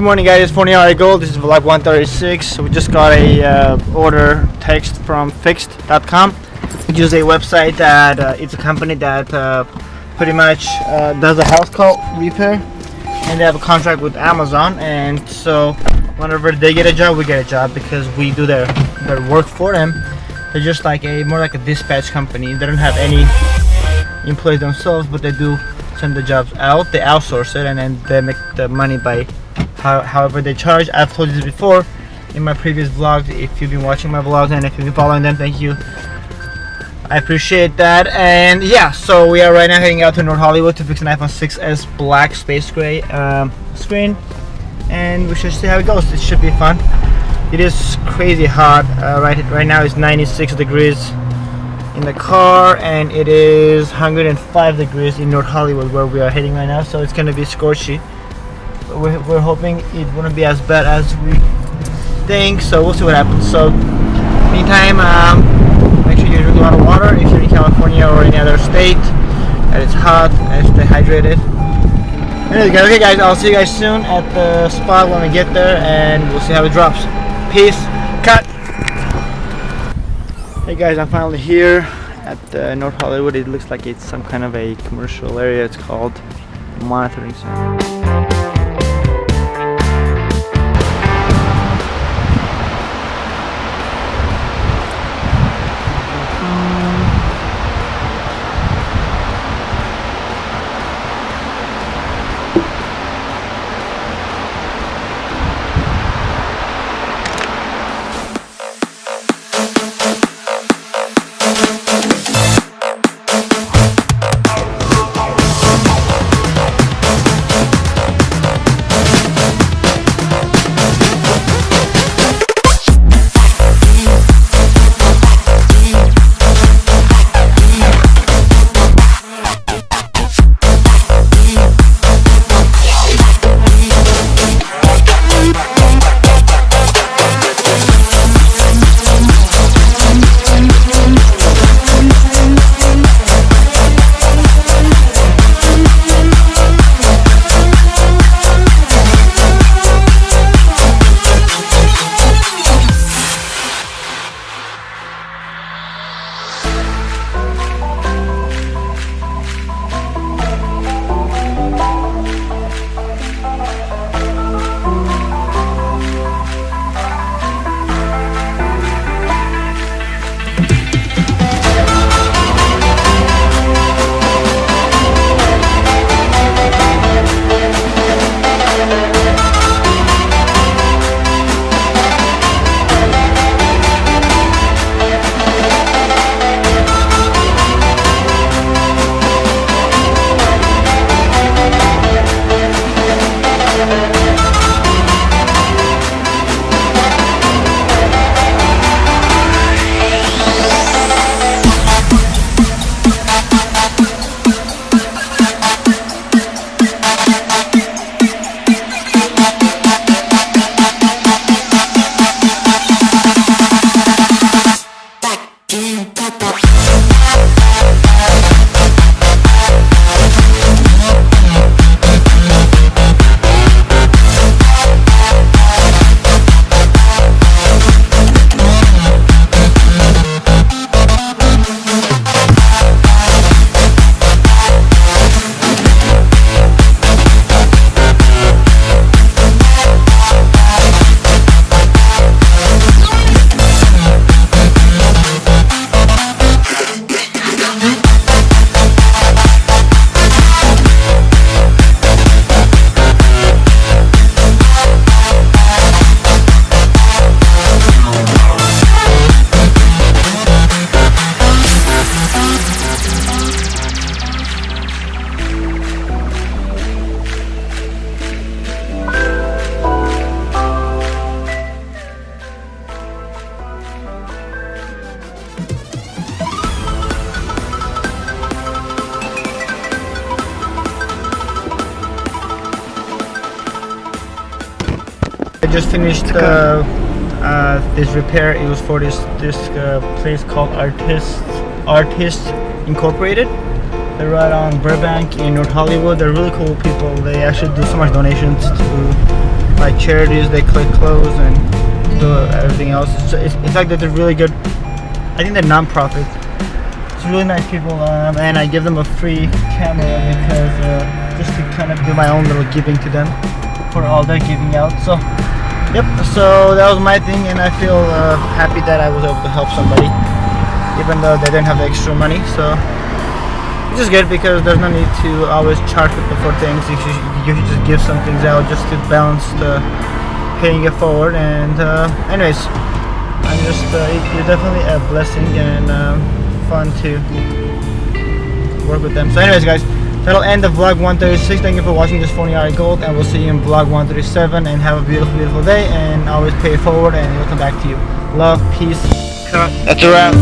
morning guys, it's Phon-Er Gold. This is vlog 136. We just got a order text from fixed.com, which is a website that it's a company that pretty much does a house call repair, and they have a contract with Amazon, and so whenever they get a job, we get a job because we do their work for them. They're just like more like a dispatch company. They don't have any employees themselves, but they do send the jobs out. They outsource it, and then they make the money by however they charge. I've told you this before in my previous vlogs. If you've been watching my vlogs and if you've been following them, thank you. I appreciate that. And yeah, so we are right now heading out to North Hollywood to fix an iPhone 6s black space gray screen, and we should see how it goes. It should be fun. It is crazy hot. Right now it's 96 degrees in the car, and it is 105 degrees in North Hollywood where we are heading right now, so it's gonna be scorchy. But we're hoping it wouldn't be as bad as we think, so we'll see what happens. So meantime, make sure you drink a lot of water if you're in California or any other state that it's hot, and stay hydrated. Anyway, okay guys, I'll see you guys soon at the spot when we get there, and we'll see how it drops. Peace. Cut. Hey guys, I'm finally here at North Hollywood. It looks like it's some kind of a commercial area. It's called Monitoring Center. I just finished this repair. It was for this place called Artist Incorpoated. They're right on Burbank in North Hollywood. They're really cool people. They actually do so much donations to like charities, they collect clothes and do everything else. It's like they're really good. I think they're non-profit. It's really nice people, and I give them a free camera because just to kind of do my own little giving to them for all they're giving out. So yep, so that was my thing, and I feel happy that I was able to help somebody even though they didn't have the extra money. So which is good because there's no need to always charge people for things. You should just give some things out just to balance the paying it forward. And anyways, I'm just you're definitely a blessing and fun to work with them. So anyways guys, that'll end the vlog 136. Thank you for watching this Phon-Er Gold, and we'll see you in vlog 137. And have a beautiful day, and always pay it forward, and it'll come back to you. Love, peace, cut. That's a wrap.